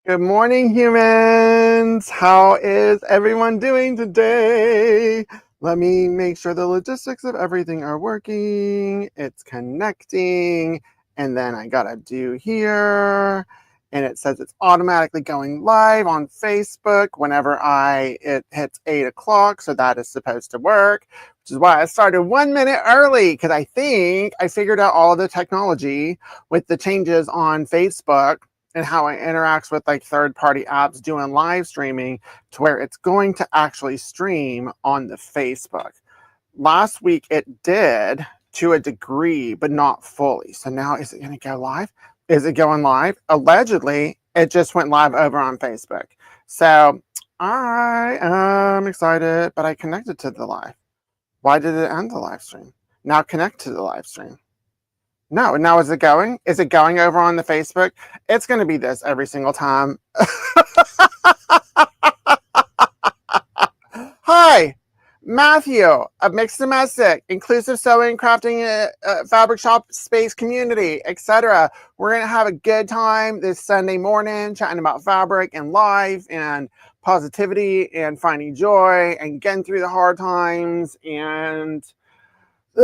Good morning, humans. How is everyone doing today? Let me make sure the logistics of everything are working. It's connecting. And then I gotta do here. And it says it's automatically going live on Facebook whenever it hits 8 o'clock. So that is supposed to work, which is why I started 1 minute early, because I think I figured out all of the technology with the changes on Facebook and how it interacts with like third-party apps doing live streaming to where it's going to actually stream on the Facebook. Last week it did to a degree, but not fully. So now is it going to go live? Is it going live? Allegedly, it just went live over on Facebook. So I am excited, but I connected to the live. Why did it end the live stream? Now connect to the live stream. No, now is it going? Is it going over on the Facebook? It's going to be this every single time. Hi, Matthew of Mixed Domestic, Inclusive Sewing, Crafting, Fabric Shop Space Community, etc. We're going to have a good time this Sunday morning chatting about fabric and life and positivity and finding joy and getting through the hard times and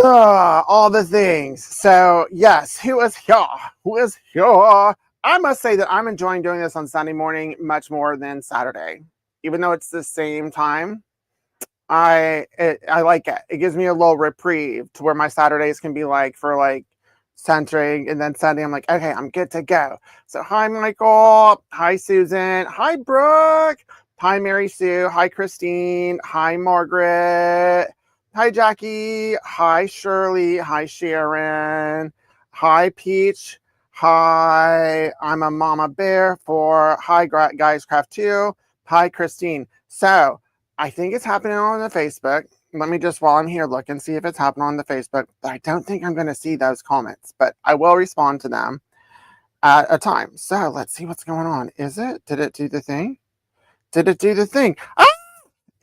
all the things. So yes, who is here? Who is here? I must say that I'm enjoying doing this on Sunday morning much more than Saturday, even though it's the same time. I like it. It gives me a little reprieve to where my Saturdays can be like for like centering, and then Sunday I'm like, okay, I'm good to go. So hi Michael, hi Susan, hi Brooke, hi Mary Sue, hi Christine, hi Margaret. Hi, Jackie. Hi, Shirley. Hi, Sharon. Hi, Peach. Hi, I'm a mama bear for Hi, Guys Craft 2. Hi, Christine. So, I think it's happening on the Facebook. Let me just, while I'm here, look and see if it's happening on the Facebook. But I don't think I'm going to see those comments, but I will respond to them at a time. So, let's see what's going on. Is it? Did it do the thing? Did it do the thing? Ah!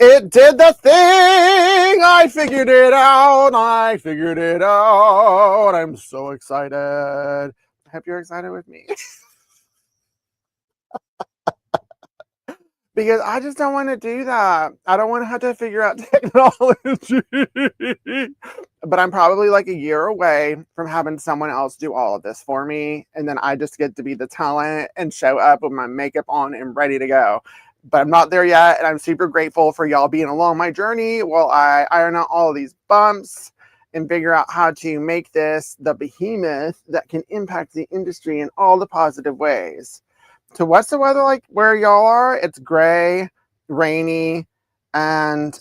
It did the thing! I figured it out! I figured it out! I'm so excited. I hope you're excited with me. Because I just don't want to do that. I don't want to have to figure out technology. But I'm probably like a year away from having someone else do all of this for me. And then I just get to be the talent and show up with my makeup on and ready to go. But I'm not there yet, and I'm super grateful for y'all being along my journey while I iron out all of these bumps and figure out how to make this the behemoth that can impact the industry in all the positive ways. So what's the weather like where y'all are? It's gray, rainy, and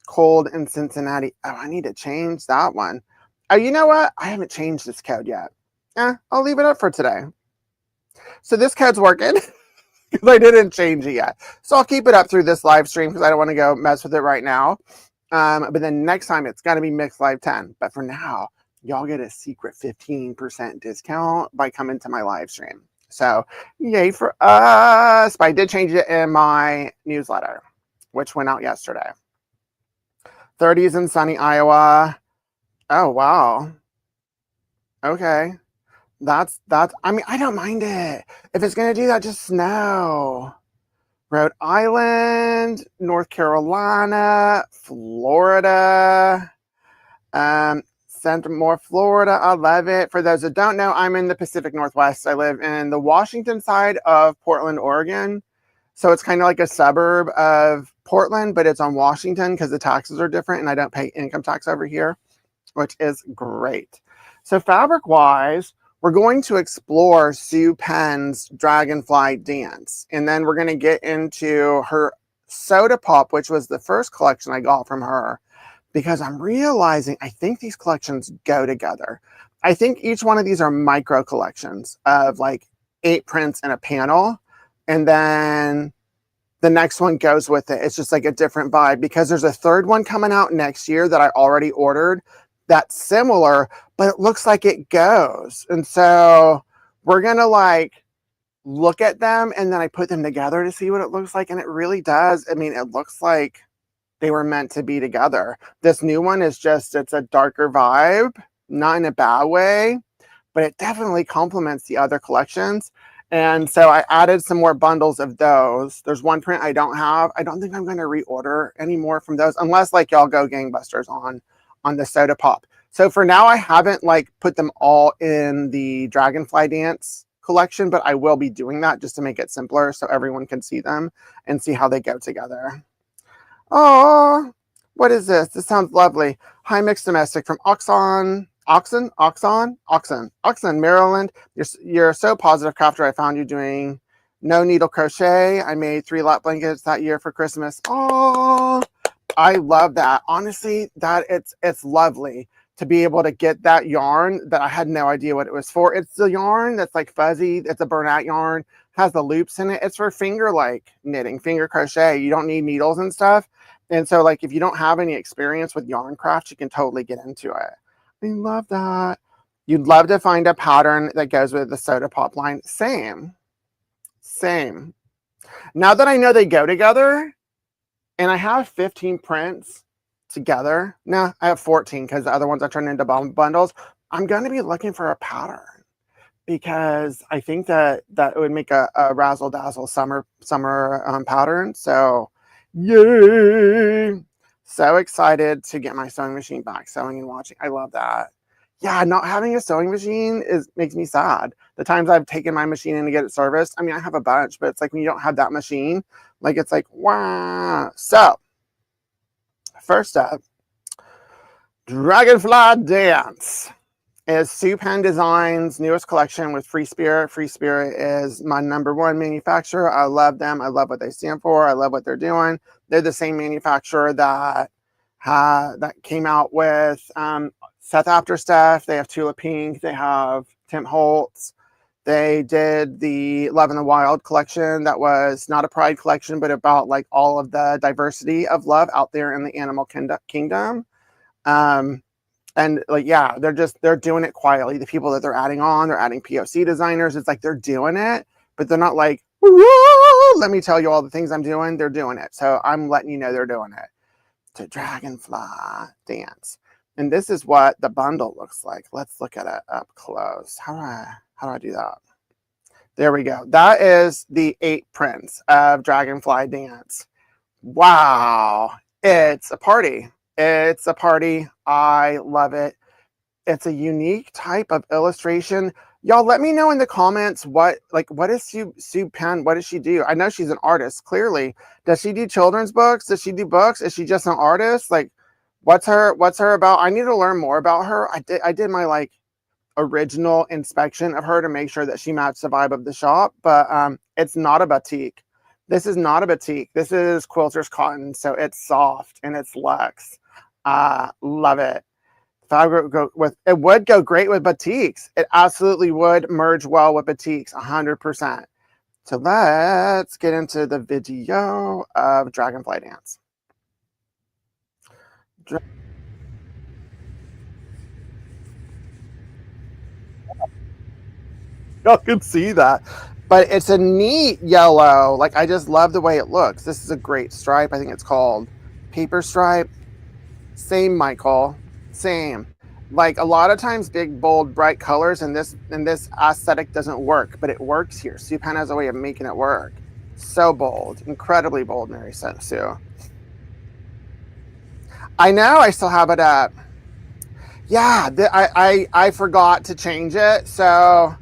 cold in Cincinnati. Oh, I need to change that one. Oh, you know what? I haven't changed this code yet. I'll leave it up for today. So this code's working. Because I didn't change it yet. So I'll keep it up through this live stream because I don't want to go mess with it right now. But then next time it's going to be Mixed Live 10. But for now, y'all get a secret 15% discount by coming to my live stream. So yay for us. But I did change it in my newsletter, which went out yesterday. 30s in sunny Iowa. Oh, wow. Okay. That's, I mean, I don't mind it. If it's going to do that, just snow. Rhode Island, North Carolina, Florida, Central Florida. I love it. For those that don't know, I'm in the Pacific Northwest. I live in the Washington side of Portland, Oregon. So it's kind of like a suburb of Portland, but it's on Washington because the taxes are different and I don't pay income tax over here, which is great. So fabric-wise, we're going to explore Sue Penn's Dragonfly dance. And then we're going to get into her Soda Pop, which was the first collection I got from her. Because I'm realizing I think these collections go together. I think each one of these are micro collections of like 8 prints in a panel. And then the next one goes with it. It's just like a different vibe. Because there's a third one coming out next year that I already ordered. That's similar, but it looks like it goes. And so we're going to like look at them and then I put them together to see what it looks like. And it really does. I mean, it looks like they were meant to be together. This new one is just, it's a darker vibe, not in a bad way, but it definitely complements the other collections. And so I added some more bundles of those. There's one print I don't have. I don't think I'm going to reorder any more from those unless like y'all go gangbusters on the soda pop. So for now, I haven't like put them all in the Dragonfly Dance collection, but I will be doing that just to make it simpler so everyone can see them and see how they go together. Oh, what is this? This sounds lovely. Hi, Mixed Domestic from Oxon, Maryland. You're so positive, crafter. I found you doing no needle crochet. I made 3 lap blankets that year for Christmas. Oh, I love that. Honestly, that it's lovely to be able to get that yarn that I had no idea what it was for. It's the yarn that's like fuzzy. It's a burnout yarn, has the loops in it. It's for finger like knitting, finger crochet. You don't need needles and stuff. And so like if you don't have any experience with yarn craft, you can totally get into it. I love that. You'd love to find a pattern that goes with the soda pop line. Same. Now that I know they go together, and I have 15 prints together. No, I have 14 because the other ones I turned into bundles. I'm going to be looking for a pattern because I think that it would make a razzle dazzle summer pattern. So yay! So excited to get my sewing machine back, sewing and watching. I love that. Yeah, not having a sewing machine makes me sad. The times I've taken my machine in to get it serviced, I mean, I have a bunch, but it's like when you don't have that machine, like it's like, wow. So, first up, Dragonfly Dance is Sue Penn Designs' newest collection with Free Spirit. Free Spirit is my #1 manufacturer. I love them. I love what they stand for. I love what they're doing. They're the same manufacturer that came out with Seth After Stuff. They have Tula Pink. They have Tim Holtz. They did the Love in the Wild collection that was not a pride collection, but about like all of the diversity of love out there in the animal kingdom. And like, yeah, they're doing it quietly. The people that they're adding POC designers. It's like they're doing it, but they're not like, let me tell you all the things I'm doing. They're doing it. So I'm letting you know they're doing it. To Dragonfly Dance. And this is what the bundle looks like. Let's look at it up close. How do I do that? There we go. That is the 8 prints of Dragonfly Dance. Wow. It's a party. It's a party. I love it. It's a unique type of illustration. Y'all let me know in the comments what is Sue Penn? What does she do? I know she's an artist, clearly. Does she do children's books? Does she do books? Is she just an artist? Like, what's her about? I need to learn more about her. I did my like original inspection of her to make sure that she matched the vibe of the shop, but it's not a batik. This is not a batik. This is quilter's cotton, so it's soft and it's luxe. Love it. It would go great with batiks. It absolutely would merge well with batiks, 100%. So let's get into the video of Dragonfly Dance. Y'all can see that, but it's a neat yellow. Like, I just love the way it looks. This is a great stripe. I think it's called paper stripe. Same, Michael. Same. Like, a lot of times big, bold, bright colors and this aesthetic doesn't work, but it works here. Sue Penn has a way of making it work. So bold, incredibly bold, Mary Sue. I know I still have it up. Yeah, I forgot to change it. So,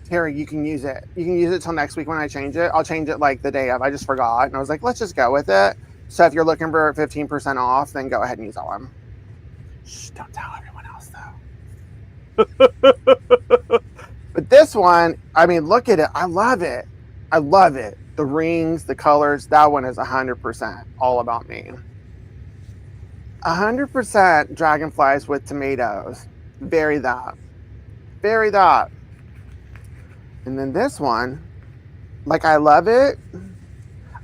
Terry, you can use it. You can use it till next week when I change it. I'll change it like the day of. I just forgot. And I was like, let's just go with it. So if you're looking for 15% off, then go ahead and use that one. Shh, don't tell everyone else though. But this one, I mean, look at it. I love it. I love it. The rings, the colors, that one is 100% all about me. 100% dragonflies with tomatoes. Very that. Very that. And then this one, like, I love it.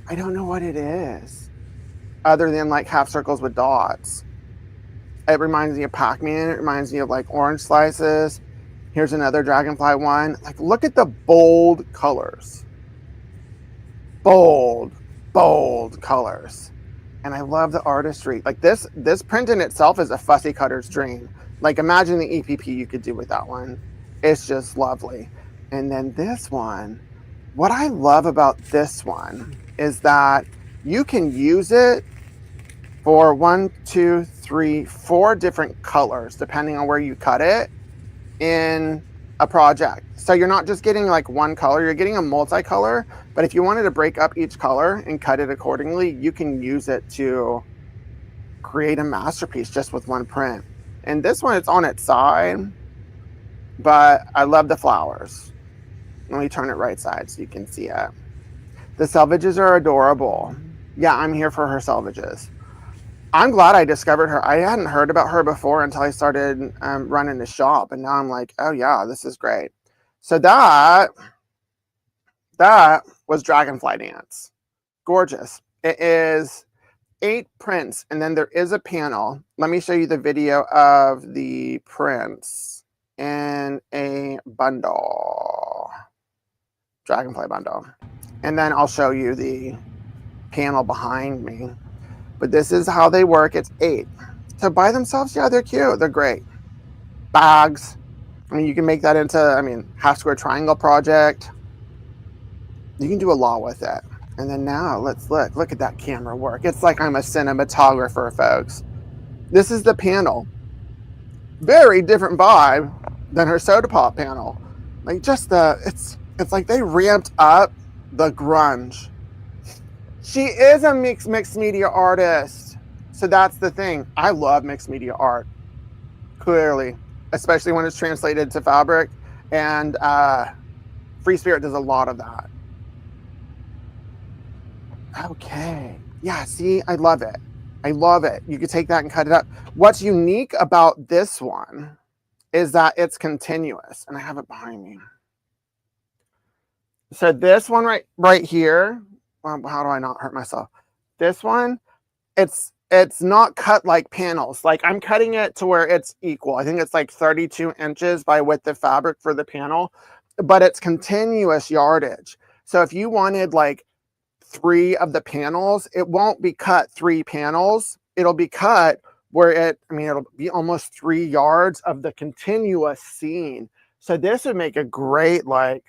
I don't know what it is, other than like half circles with dots. It reminds me of Pac-Man. It reminds me of like orange slices. Here's another dragonfly one. Like, look at the bold colors. Bold, bold colors. And I love the artistry. Like, this print in itself is a fussy cutter's dream. Like, imagine the EPP you could do with that one. It's just lovely. And then this one, what I love about this one is that you can use it for 1, 2, 3, 4 different colors, depending on where you cut it in a project. So you're not just getting like one color, you're getting a multicolor, but if you wanted to break up each color and cut it accordingly, you can use it to create a masterpiece just with one print. And this one, it's on its side, but I love the flowers. Let me turn it right side so you can see it. The selvages are adorable. Yeah, I'm here for her selvages. I'm glad I discovered her. I hadn't heard about her before until I started running the shop, and now I'm like, oh yeah, this is great. So that was Dragonfly Dance. Gorgeous. It is 8 prints, and then there is a panel. Let me show you the video of the prints in a bundle. Dragonfly bundle. And then I'll show you the panel behind me. But this is how they work. It's 8. So by themselves, yeah, they're cute. They're great. Bags. I mean, you can make that into, half square triangle project. You can do a lot with it. And then now let's look at that camera work. It's like I'm a cinematographer, folks. This is the panel. Very different vibe than her soda pop panel. Like just it's like they ramped up the grunge. She is a mixed media artist. So that's the thing. I love mixed media art. Clearly. Especially when it's translated to fabric. And Free Spirit does a lot of that. Okay. Yeah, see, I love it. I love it. You could take that and cut it up. What's unique about this one is that it's continuous. And I have it behind me. So this one right here, how do I not hurt myself? This one, it's not cut like panels. Like I'm cutting it to where it's equal. I think it's like 32 inches by width of fabric for the panel, but it's continuous yardage. So if you wanted like 3 of the panels, it won't be cut 3 panels. It'll be cut where it'll be almost 3 yards of the continuous seam. So this would make a great, like,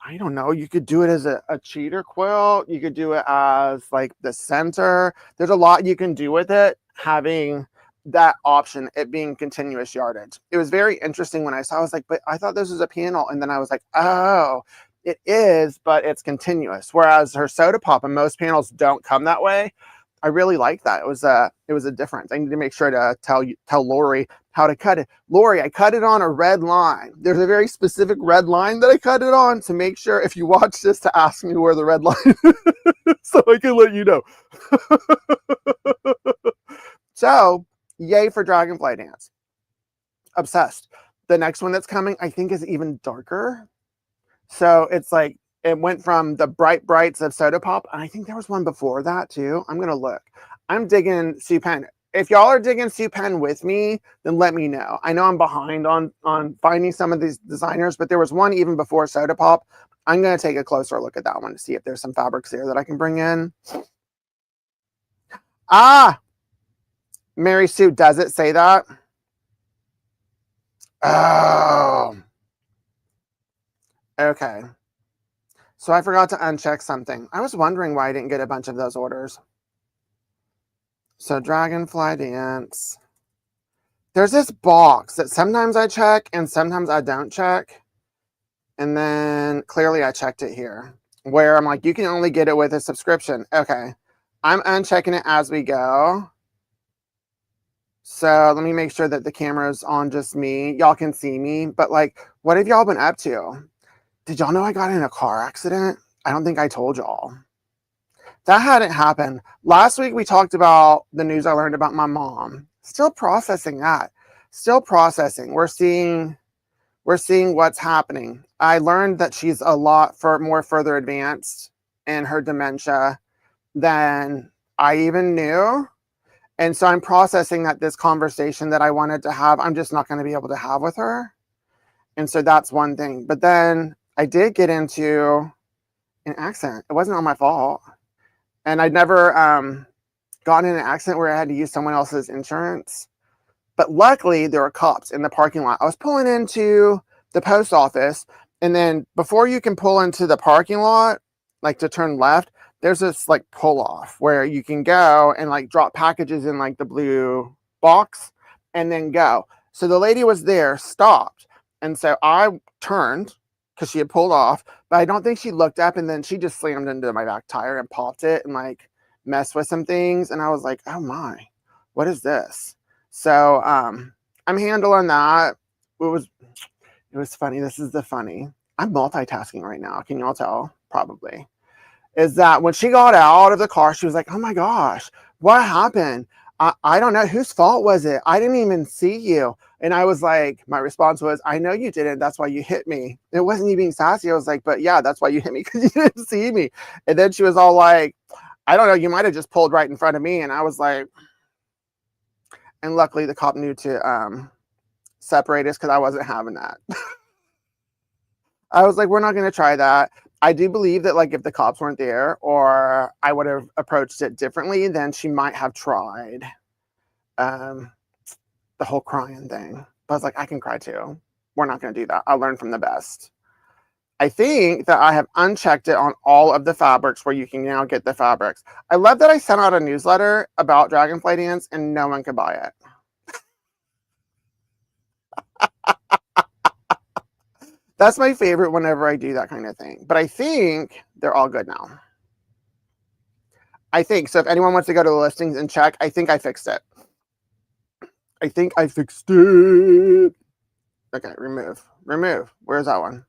I don't know, you could do it as a cheater quilt. You could do it as like the center. There's a lot you can do with it, having that option, it being continuous yardage. It was very interesting when I saw, I was like, but I thought this was a panel. And then I was like, oh, it is, but it's continuous. Whereas her soda pop and most panels don't come that way. I really like that. It was a difference. I need to make sure to tell Lori how to cut it. Lori, I cut it on a red line. There's a very specific red line that I cut it on to make sure, if you watch this, to ask me where the red line is so I can let you know. So, yay for Dragonfly Dance. Obsessed. The next one that's coming, I think, is even darker. So it's like, it went from the brights of soda pop, and I think there was one before that too. I'm gonna look. I'm digging Sue Penn. If y'all are digging Sue Penn with me, then let me know. I know I'm behind on finding some of these designers, but there was one even before soda pop. I'm gonna take a closer look at that one to see if there's some fabrics there that I can bring in. Ah, Mary Sue, does it say that? Oh, okay. So I forgot to uncheck something. I was wondering why I didn't get a bunch of those orders. So Dragonfly Dance. There's this box that sometimes I check and sometimes I don't check. And then clearly I checked it here, where I'm like, you can only get it with a subscription. Okay. I'm unchecking it as we go. So let me make sure that the camera's on just me. Y'all can see me. But like, what have y'all been up to? Did y'all know I got in a car accident? I don't think I told y'all. That hadn't happened. Last week we talked about the news I learned about my mom. Still processing that. Still processing. We're seeing what's happening. I learned that she's a lot more further advanced in her dementia than I even knew. And so I'm processing that this conversation that I wanted to have, I'm just not going to be able to have with her. And so that's one thing. But then I did get into an accident. It wasn't on my fault. And I'd never gotten in an accident where I had to use someone else's insurance. But luckily, there were cops in the parking lot. I was pulling into the post office, And then before you can pull into the parking lot, like to turn left, there's this like pull off where you can go and like drop packages in like the blue box and then go. So the lady was there, stopped. And so I turned because she had pulled off, but I don't think she looked up, and then she just slammed into my back tire and popped it and like messed with some things. And I was like, oh my, what is this? So I'm handling that. It was funny. This is the funny. I'm multitasking right now. Can y'all tell? Probably. Is that when she got out of the car, she was like, oh my gosh, what happened? I don't know. Whose fault was it? I didn't even see you. And I was like, my response was, I know you didn't. That's why you hit me. It wasn't you being sassy. I was like, but yeah, that's why you hit me, because you didn't see me. And then she was all like, I don't know. You might have just pulled right in front of me. And I was like, and luckily the cop knew to separate us because I wasn't having that. I was like, we're not going to try that. I do believe that like if the cops weren't there, or I would have approached it differently, then she might have tried the whole crying thing. But I was like, I can cry too. We're not going to do that. I'll learn from the best. I think that I have unchecked it on all of the fabrics where you can now get the fabrics. I love that I sent out a newsletter about Dragonfly Dance and no one could buy it. That's my favorite whenever I do that kind of thing. But I think they're all good now. I think. So if anyone wants to go to the listings and check, I think I fixed it. I think I fixed it. Okay, remove. Remove. Where's that one?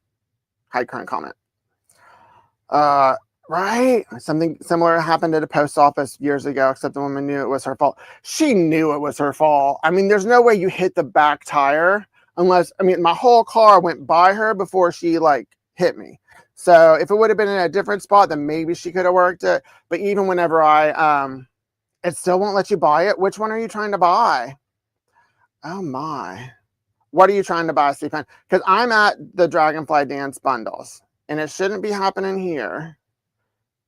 Hide current comment. Right? Something similar happened at a post office years ago, except the woman knew it was her fault. She knew it was her fault. I mean, there's no way you hit the back tire unless, I mean, my whole car went by her before she like hit me. So if it would have been in a different spot, then maybe she could have worked it. But even whenever it still won't let you buy it. Which one are you trying to buy? Oh my. What are you trying to buy, Stephen? Because I'm at the Dragonfly Dance bundles, and it shouldn't be happening here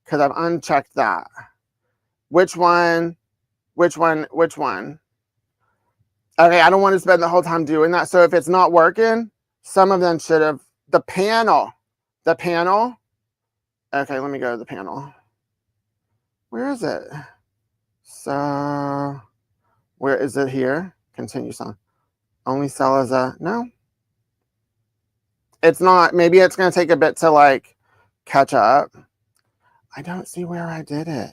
because I've unchecked that. Which one? Which one? Which one? Okay, I don't want to spend the whole time doing that. So if it's not working, some of them should have. The panel. The panel. Okay, let me go to the panel. Where is it? So, where is it here? Continue song. Only sell as a, no. It's not. Maybe it's going to take a bit to like catch up. I don't see where I did it.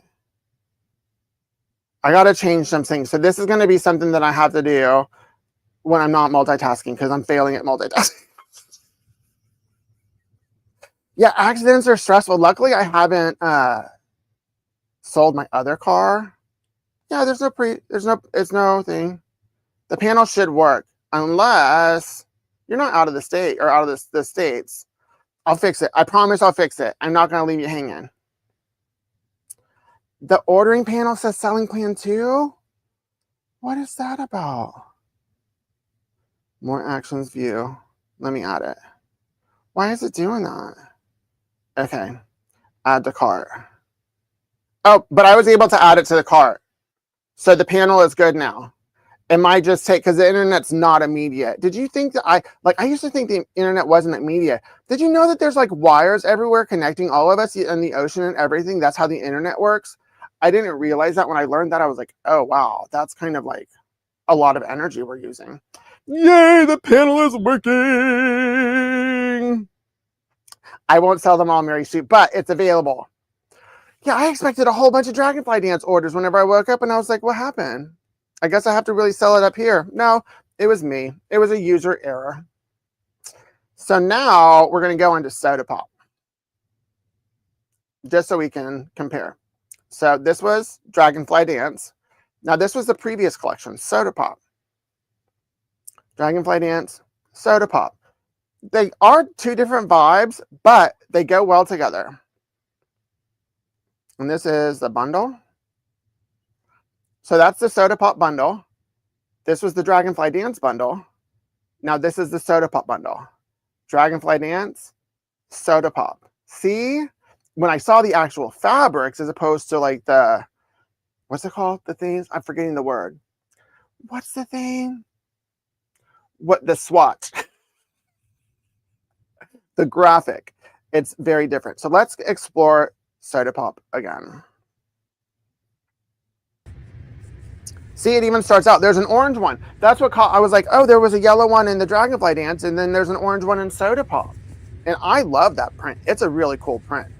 I got to change some things. So this is going to be something that I have to do when I'm not multitasking, because I'm failing at multitasking. Yeah, accidents are stressful. Luckily, I haven't sold my other car. Yeah, it's no thing. The panel should work unless you're not out of the state or out of the states. I'll fix it. I promise I'll fix it. I'm not going to leave you hanging. The ordering panel says selling plan 2. What is that about? More actions view. Let me add it. Why is it doing that? Okay. Add to cart. Oh, but I was able to add it to the cart. So the panel is good now. It might just take, because the internet's not immediate. Did you think that I used to think the internet wasn't immediate. Did you know that there's like wires everywhere connecting all of us in the ocean and everything? That's how the internet works. I didn't realize that when I learned that. I was like, oh, wow, that's kind of like a lot of energy we're using. Yay, the panel is working. I won't sell them all, Mary Sue, but it's available. Yeah, I expected a whole bunch of Dragonfly Dance orders whenever I woke up, and I was like, what happened? I guess I have to really sell it up here. No, it was me. It was a user error. So now we're going to go into Soda Pop, just so we can compare. So this was Dragonfly Dance. Now this was the previous collection, Soda Pop. Dragonfly Dance, Soda Pop. They are two different vibes, but they go well together. And this is the bundle. So that's the Soda Pop bundle. This was the Dragonfly Dance bundle. Now this is the Soda Pop bundle. Dragonfly Dance, Soda Pop. See? When I saw the actual fabrics as opposed to like the, what's it called? The things? I'm forgetting the word. What's the thing? What, the swatch. the graphic, it's very different. So let's explore Soda Pop again. See, it even starts out, there's an orange one. That's what I was like, oh, there was a yellow one in the Dragonfly dance, and then there's an orange one in Soda Pop. And I love that print. It's a really cool print.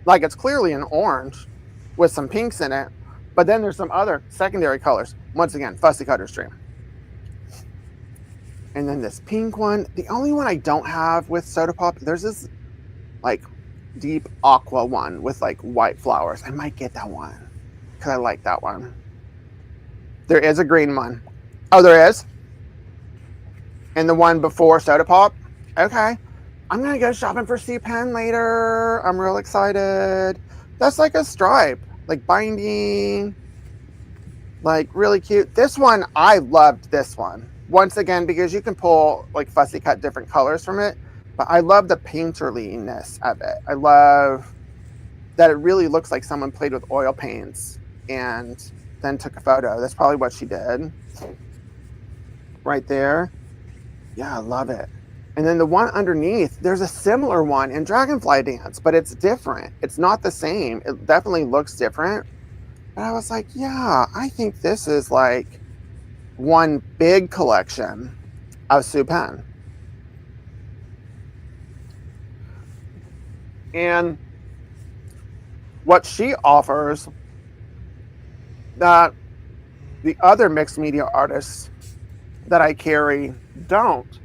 Like, it's clearly an orange with some pinks in it, but then there's some other secondary colors. Once again, Fussy Cutter Stream. And then this pink one. The only one I don't have with Soda Pop, there's this like deep aqua one with like white flowers. I might get that one because I like that one. There is a green one. Oh, there is? And the one before Soda Pop? Okay. I'm going to go shopping for C Pen later. I'm real excited. That's like a stripe, like binding, like really cute. This one, I loved this one. Once again, because you can pull like fussy cut different colors from it. But I love the painterliness of it. I love that it really looks like someone played with oil paints and then took a photo. That's probably what she did. Right there. Yeah, I love it. And then the one underneath, there's a similar one in Dragonfly Dance, but it's different. It's not the same. It definitely looks different. But I was like, yeah, I think this is like one big collection of Sue Pen. And what she offers that the other mixed media artists that I carry don't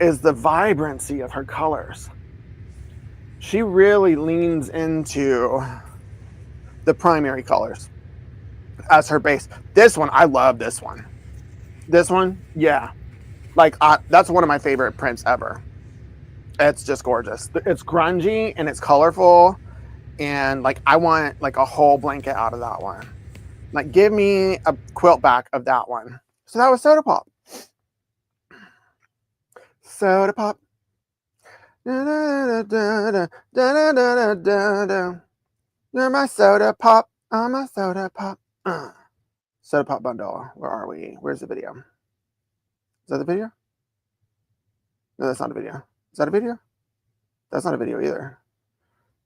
is the vibrancy of her colors. She really leans into the primary colors as her base. This one, I love this one. This one, yeah. Like, that's one of my favorite prints ever. It's just gorgeous. It's grungy and it's colorful. And like, I want like a whole blanket out of that one. Like, give me a quilt back of that one. So that was Soda Pop. Soda Pop. You're my Soda Pop. I'm a Soda Pop. Soda Pop bundle. Where are we? Where's the video? Is that the video? No, that's not a video. Is that a video? That's not a video either.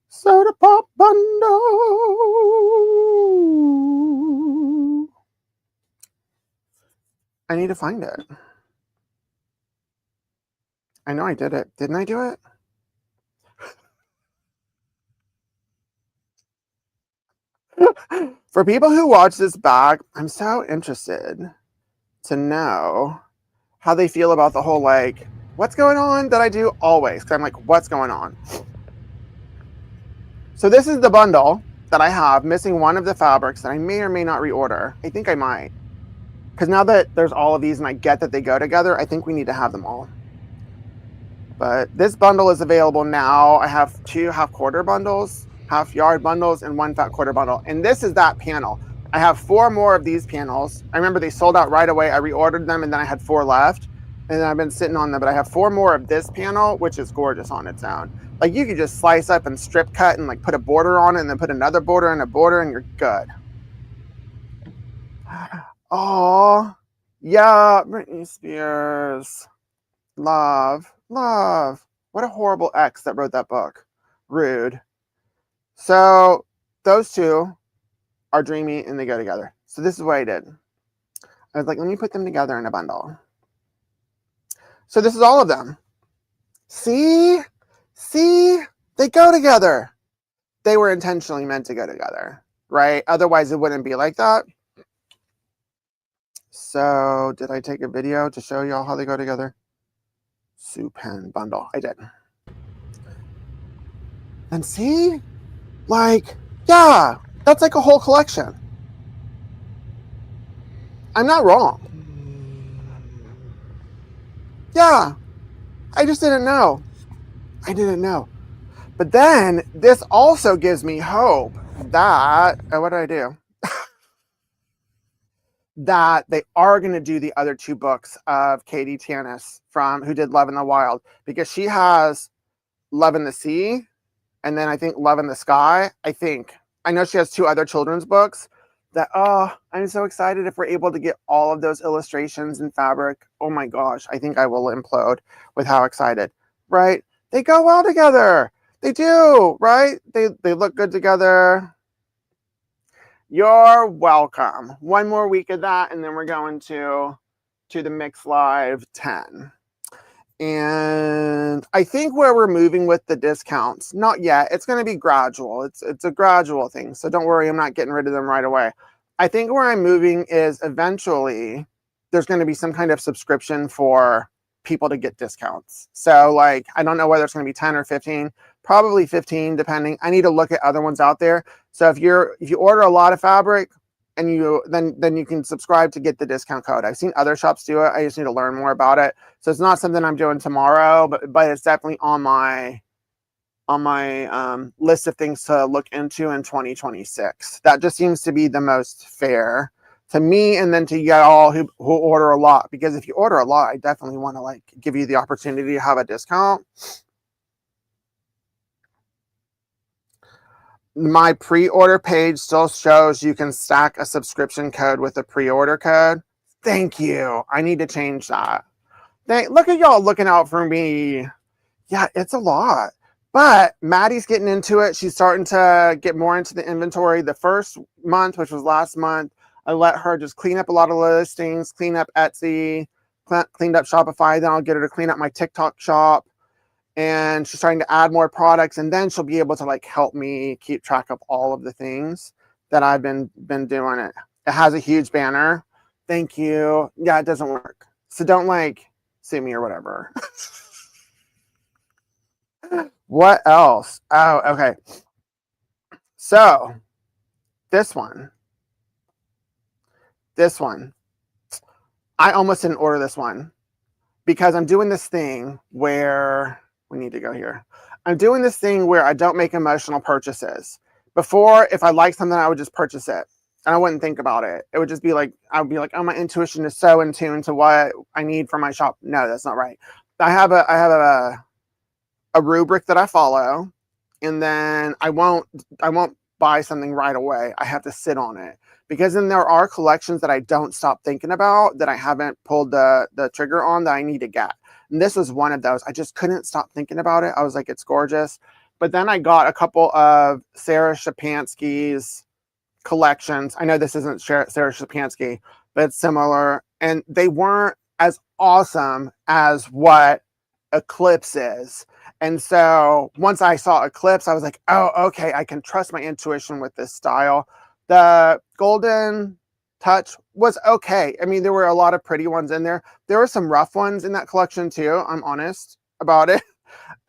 Soda Pop bundle. I need to find it. I know I did it. Didn't I do it? For people who watch this back, I'm so interested to know how they feel about the whole, like, what's going on that I do always. Because I'm like, what's going on? So this is the bundle that I have, missing one of the fabrics that I may or may not reorder. I think I might. Because now that there's all of these and I get that they go together, I think we need to have them all. But this bundle is available now. I have 2 half-quarter bundles, half-yard bundles, and 1 fat-quarter bundle. And this is that panel. I have 4 more of these panels. I remember they sold out right away. I reordered them, and then I had 4 left. And then I've been sitting on them. But I have 4 more of this panel, which is gorgeous on its own. Like, you could just slice up and strip cut and, like, put a border on it and then put another border and a border, and you're good. Oh, yeah, Britney Spears. Love. Love. What a horrible ex that wrote that book. Rude. So those 2 are dreamy and they go together. So this is what I did. I was like, let me put them together in a bundle. So this is all of them. See? See? They go together. They were intentionally meant to go together, right? Otherwise it wouldn't be like that. So did I take a video to show y'all how they go together? Sue Pen bundle. I did. And see? Like, yeah, that's like a whole collection. I'm not wrong. Yeah, I just didn't know. I didn't know. But then this also gives me hope that, what did I do? That they are going to do the other 2 books of Katie Tanis who did Love in the Wild, because she has Love in the Sea and then I think Love in the Sky. I know she has 2 other children's books that, oh, I'm so excited if we're able to get all of those illustrations and fabric. Oh my gosh, I think I will implode with how excited, right? They go well together. They do, right? They look good together. You're welcome. One more week of that, and then we're going to the Mix Live 10. And I think where we're moving with the discounts, not yet. It's going to be gradual. It's a gradual thing. So don't worry, I'm not getting rid of them right away. I think where I'm moving is eventually there's going to be some kind of subscription for people to get discounts. So like, I don't know whether it's going to be 10 or 15, probably 15, depending. I need to look at other ones out there. So if you order a lot of fabric, and then you can subscribe to get the discount code. I've seen other shops do it. I just need to learn more about it. So it's not something I'm doing tomorrow, but it's definitely on my list of things to look into in 2026. That just seems to be the most fair to me, and then to y'all who order a lot. Because if you order a lot, I definitely want to like give you the opportunity to have a discount. My pre-order page still shows you can stack a subscription code with a pre-order code. Thank you. I need to change that. Look at y'all looking out for me. Yeah, it's a lot. But Maddie's getting into it. She's starting to get more into the inventory. The first month, which was last month, I let her just clean up a lot of listings, clean up Etsy, cleaned up Shopify. Then I'll get her to clean up my TikTok shop. And she's starting to add more products, and then she'll be able to like help me keep track of all of the things that I've been doing. It has a huge banner. Thank you. Yeah, it doesn't work. So don't like sue me or whatever. What else? Oh, okay. So this one. I almost didn't order this one because I'm doing this thing where we need to go here. I'm doing this thing where I don't make emotional purchases. Before, if I like something, I would just purchase it and I wouldn't think about it. It would just be like, I would be like, oh, my intuition is so in tune to what I need for my shop. No, that's not right. I have a rubric that I follow, and then I won't buy something right away. I have to sit on it, because then there are collections that I don't stop thinking about, that I haven't pulled the trigger on, that I need to get. And this was one of those. I just couldn't stop thinking about it. I was like, it's gorgeous. But then I got a couple of Sarah Shapansky's collections. I know this isn't Sarah Shapansky, but it's similar. And they weren't as awesome as what Eclipse is. And so once I saw Eclipse, I was like, oh, okay, I can trust my intuition with this style. The Golden Touch was okay. I mean, there were a lot of pretty ones in there. There were some rough ones in that collection too. I'm honest about it.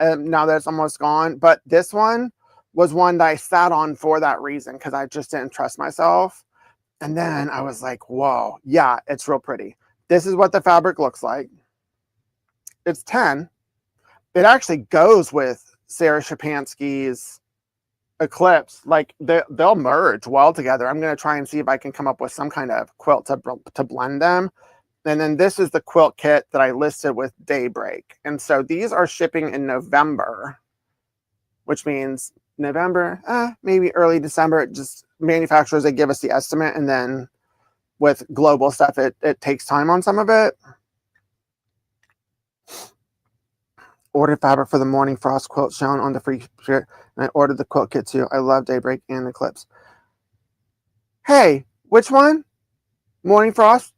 Now that it's almost gone. But this one was one that I sat on for that reason, because I just didn't trust myself. And then I was like, whoa, yeah, it's real pretty. This is what the fabric looks like. It's 10. It actually goes with Sarah Shapansky's Eclipse. Like they'll merge well together. I'm going to try and see if I can come up with some kind of quilt to blend them. And then this is the quilt kit that I listed with Daybreak. And so these are shipping in November, which means November, maybe early December. Just manufacturers, they give us the estimate. And then with global stuff, it takes time on some of it. Ordered fabric for the Morning Frost quilt shown on the free shirt, and I ordered the quilt kit too. I love Daybreak and Eclipse. Hey, which one? Morning Frost?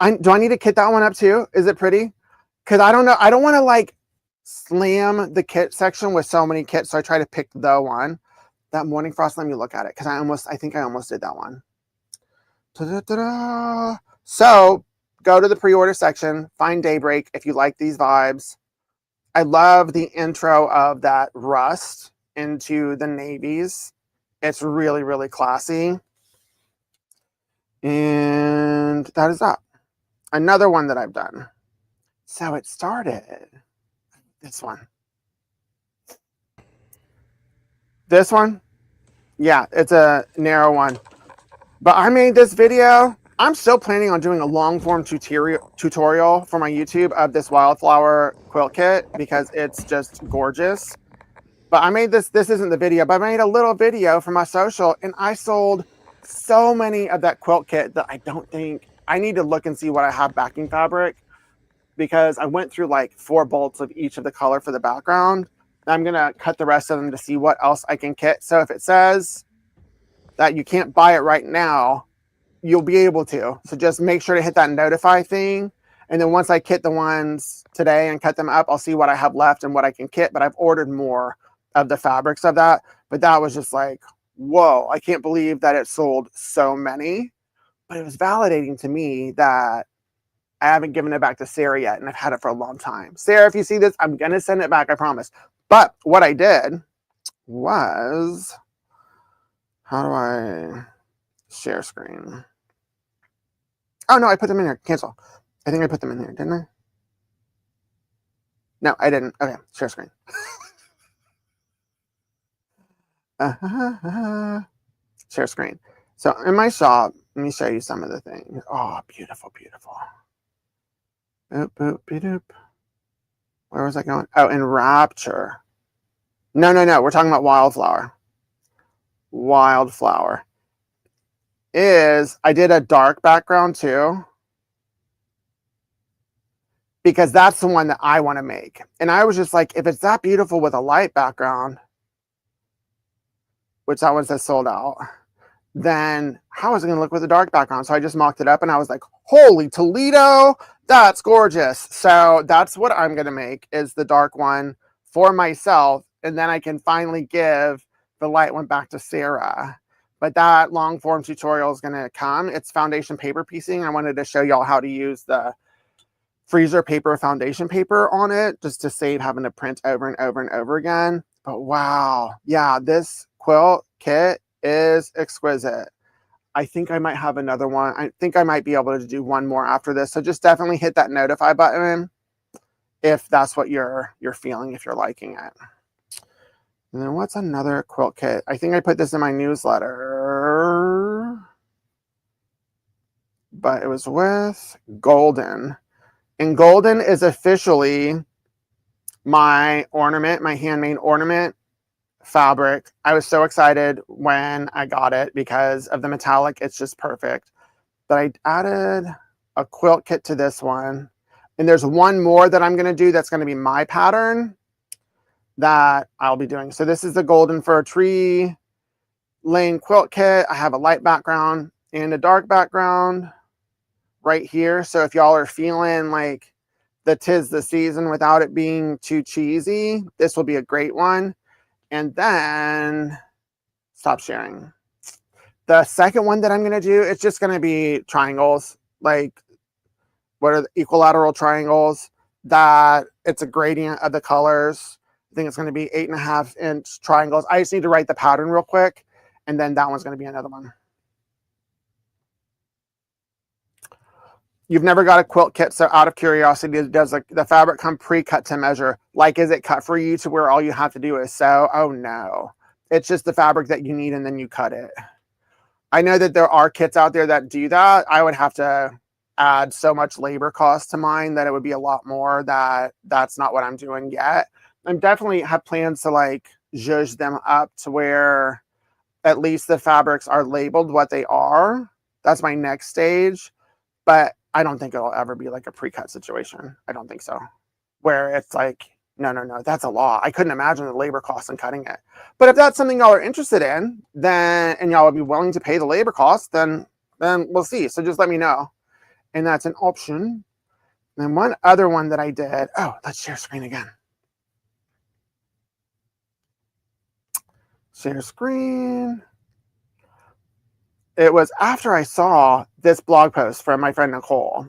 Do I need to kit that one up too? Is it pretty? Because I don't know. I don't want to like slam the kit section with so many kits, so I try to pick the one. That Morning Frost, let me look at it, because I think I almost did that one. Ta-da-da-da. So go to the pre-order section, find Daybreak if you like these vibes. I love the intro of that rust into the navies. It's really, really classy. And that is that. Another one that I've done. So it started. This one. This one? Yeah, it's a narrow one. But I made this video. I'm still planning on doing a long form tutorial for my YouTube of this wildflower quilt kit, because it's just gorgeous. But I made this isn't the video, but I made a little video for my social, and I sold so many of that quilt kit that I don't think, I need to look and see what I have backing fabric. because I went through like 4 bolts of each of the color for the background. I'm going to cut the rest of them to see what else I can kit. So if it says that you can't buy it right now, you'll be able to. So just make sure to hit that notify thing. And then once I kit the ones today and cut them up, I'll see what I have left and what I can kit. But I've ordered more of the fabrics of that. But that was just like, whoa, I can't believe that it sold so many. But it was validating to me that I haven't given it back to Sarah yet, and I've had it for a long time. Sarah, if you see this, I'm going to send it back, I promise. But what I did was, how do I share screen? Oh, no, I put them in here. Cancel. I think I put them in here, didn't I? No, I didn't. Okay, share screen. Share screen. So in my shop, let me show you some of the things. Oh, beautiful, beautiful. Boop, boop, doop. Where was I going? Oh, in Rapture. No. We're talking about Wildflower. Wildflower is, I did a dark background too, because that's the one that I want to make. And I was just like, if it's that beautiful with a light background, which that one says sold out, then how is it going to look with a dark background? So I just mocked it up and I was like, holy Toledo, that's gorgeous. So that's what I'm going to make, is the dark one for myself. And then I can finally give the light one back to Sarah. But that long form tutorial is going to come. It's foundation paper piecing. I wanted to show y'all how to use the freezer paper foundation paper on it, just to save having to print over and over and over again. But wow, yeah, this quilt kit is exquisite. I think I might have another one. I think I might be able to do one more after this. So just definitely hit that notify button if that's what you're feeling, if you're liking it. And then what's another quilt kit? I think I put this in my newsletter, but it was with Golden. And Golden is officially my ornament, my handmade ornament fabric. I was so excited when I got it because of the metallic. It's just perfect. But I added a quilt kit to this one. And there's one more that I'm going to do that's going to be my pattern that I'll be doing. So this is the Golden Fir Tree Lane quilt kit. I have a light background and a dark background right here. So if y'all are feeling like the 'tis the season without it being too cheesy, this will be a great one. And then stop sharing. The second one that I'm going to do, it's just going to be triangles. Like, what are the equilateral triangles? That it's a gradient of the colors. I think it's going to be 8.5-inch triangles. I just need to write the pattern real quick. And then that one's going to be another one. You've never got a quilt kit, so out of curiosity, does the fabric come pre-cut to measure? Like, is it cut for you to where all you have to do is sew? Oh, no. It's just the fabric that you need, and then you cut it. I know that there are kits out there that do that. I would have to add so much labor cost to mine that it would be a lot more. That's not what I'm doing yet. I definitely have plans to like zhuzh them up to where at least the fabrics are labeled what they are. That's my next stage. But I don't think it'll ever be like a pre-cut situation. I don't think so. Where it's like, no, that's a lot. I couldn't imagine the labor costs in cutting it. But if that's something y'all are interested in, then, and y'all would be willing to pay the labor costs, then we'll see. So just let me know. And that's an option. And one other one that I did, oh, let's share screen again. Share screen. It was after I saw this blog post from my friend Nicole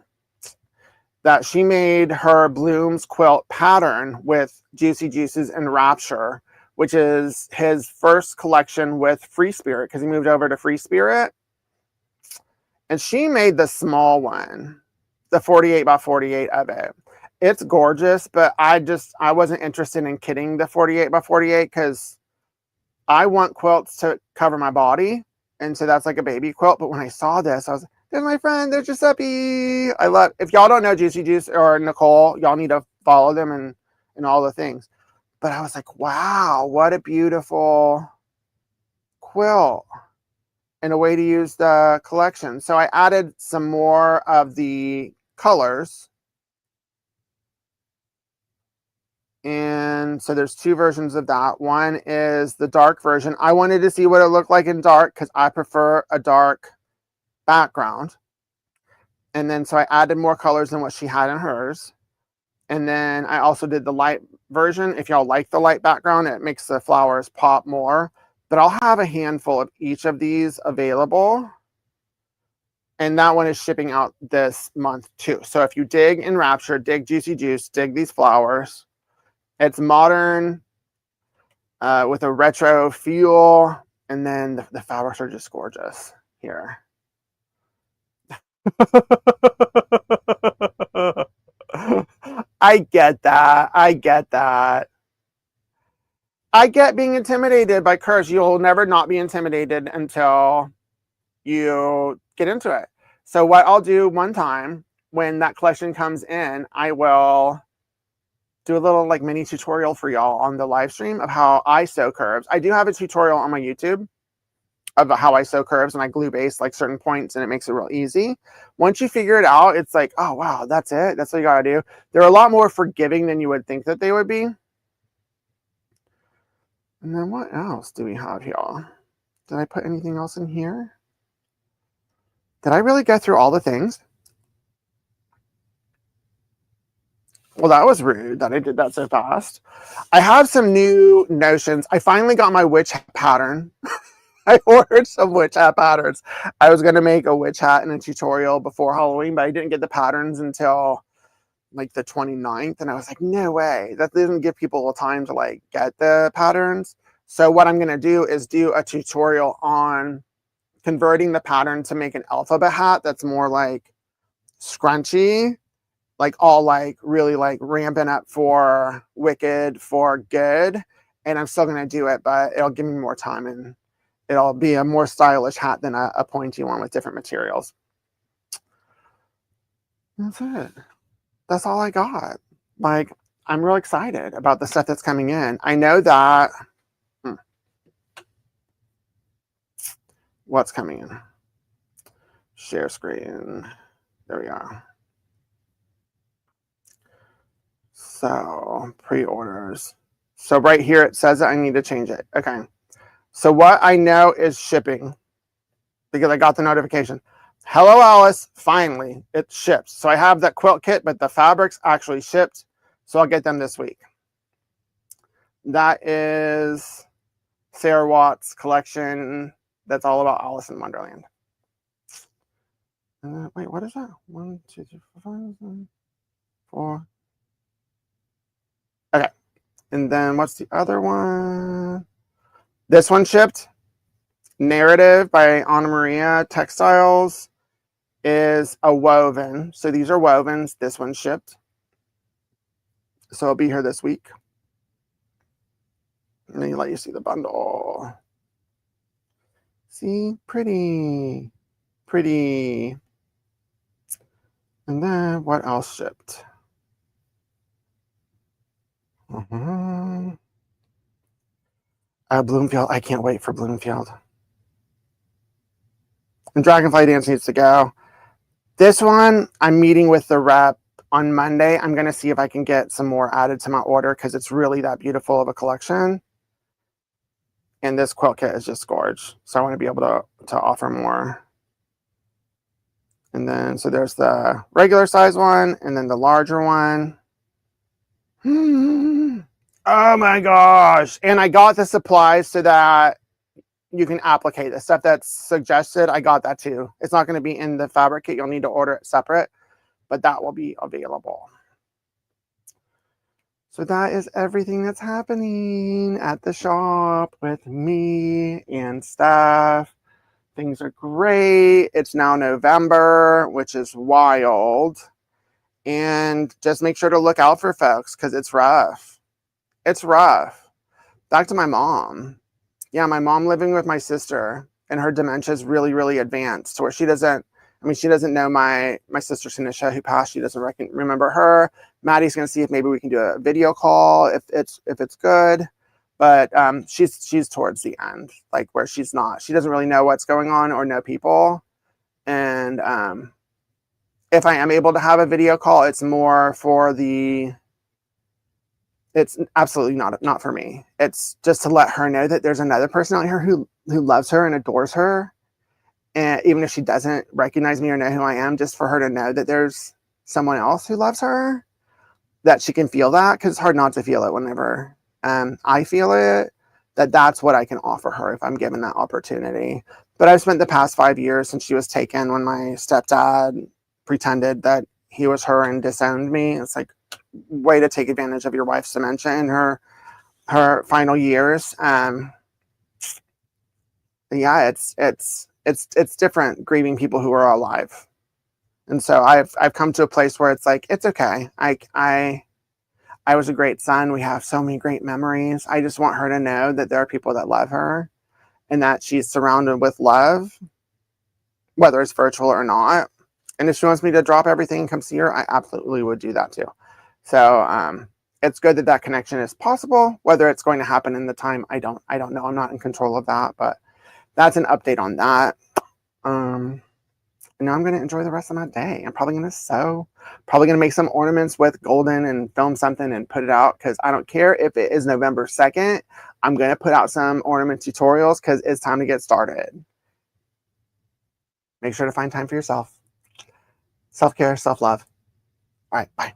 that she made her Blooms quilt pattern with Juicy Juices and Rapture, which is his first collection with Free Spirit, because he moved over to Free Spirit. And she made the small one, the 48 by 48 of it. It's gorgeous, but I wasn't interested in kitting the 48 by 48 because I want quilts to cover my body. And so that's like a baby quilt. But when I saw this, I was like, there's my friend, there's Giuseppe. I love, if y'all don't know Juicy Juice or Nicole, y'all need to follow them and all the things. But I was like, wow, what a beautiful quilt and a way to use the collection. So I added some more of the colors And so there's two versions of that. One is the dark version. I wanted to see what it looked like in dark because I prefer a dark background. And then so I added more colors than what she had in hers. And then I also did the light version. If y'all like the light background, it makes the flowers pop more. But I'll have a handful of each of these available. And that one is shipping out this month too. So if you dig Enraptured, dig Juicy Juice, dig these flowers. It's modern with a retro feel. And then the fabrics are just gorgeous here. I get that. I get that. I get being intimidated by curves. You'll never not be intimidated until you get into it. So what I'll do one time when that collection comes in, I will do a little like mini tutorial for y'all on the live stream of how I sew curves. I do have a tutorial on my YouTube of how I sew curves, and I glue base like certain points, and it makes it real easy. Once you figure it out, it's like, oh wow, that's it. That's what you gotta do. They're a lot more forgiving than you would think that they would be. And then what else do we have here? Did I put anything else in here? Did I really go through all the things? Well, that was rude that I did that so fast. I have some new notions. I finally got my witch hat pattern. I ordered some witch hat patterns. I was going to make a witch hat in a tutorial before Halloween, but I didn't get the patterns until like the 29th. And I was like, no way. That doesn't give people time to like get the patterns. So what I'm going to do is do a tutorial on converting the pattern to make an alphabet hat that's more like scrunchy, like all like really like ramping up for wicked, for good. And I'm still going to do it, but it'll give me more time and it'll be a more stylish hat than a pointy one with different materials. That's it. That's all I got. Like, I'm real excited about the stuff that's coming in. I know that what's coming in. Share screen. There we are. So, pre-orders. So right here it says that I need to change it. Okay. So what I know is shipping because I got the notification. Hello, Alice. Finally, it ships. So I have that quilt kit, but the fabrics actually shipped. So I'll get them this week. That is Sarah Watts' collection. That's all about Alice in Wonderland. Wait, what is that? 1, 2, 3, 4, 5, 4. Okay. And then what's the other one? This one shipped. Narrative by Anna Maria Textiles is a woven. So these are wovens. This one shipped. So it'll be here this week. Let me let you see the bundle. See? Pretty. Pretty. And then what else shipped? Bloomfield. I can't wait for Bloomfield. And Dragonfly Dance needs to go. This one, I'm meeting with the rep on Monday. I'm going to see if I can get some more added to my order because it's really that beautiful of a collection. And this quilt kit is just gorgeous. So I want to be able to offer more. And then, so there's the regular size one and then the larger one. Oh my gosh. And I got the supplies so that you can applicate the stuff that's suggested. I got that too. It's not going to be in the fabric kit. You'll need to order it separate, but that will be available. So that is everything that's happening at the shop with me and staff. Things are great. It's now November, which is wild. And just make sure to look out for folks because it's rough. It's rough. Back to my mom. Yeah, my mom living with my sister and her dementia is really, really advanced to where she doesn't know my sister Tanisha who passed. She doesn't remember her. Maddie's going to see if maybe we can do a video call if it's good. But she's towards the end, like where she doesn't really know what's going on or know people. And if I am able to have a video call, it's more for the it's absolutely not for me. It's just to let her know that there's another person out here who loves her and adores her. And even if she doesn't recognize me or know who I am, just for her to know that there's someone else who loves her, that she can feel that, because it's hard not to feel it whenever I feel it, that's what I can offer her if I'm given that opportunity. But I've spent the past 5 years since she was taken, when my stepdad pretended that he was her and disowned me. It's like, way to take advantage of your wife's dementia in her final years. Yeah, it's different grieving people who are alive. And so I've come to a place where it's like, it's okay. I was a great son. We have so many great memories. I just want her to know that there are people that love her and that she's surrounded with love, whether it's virtual or not. And if she wants me to drop everything and come see her, I absolutely would do that too. So it's good that connection is possible. Whether it's going to happen in the time, I don't know. I'm not in control of that, but that's an update on that. And now I'm going to enjoy the rest of my day. I'm probably going to sew, probably going to make some ornaments with golden and film something and put it out, because I don't care if it is November 2nd. I'm going to put out some ornament tutorials because it's time to get started. Make sure to find time for yourself. Self-care, self-love. All right, bye.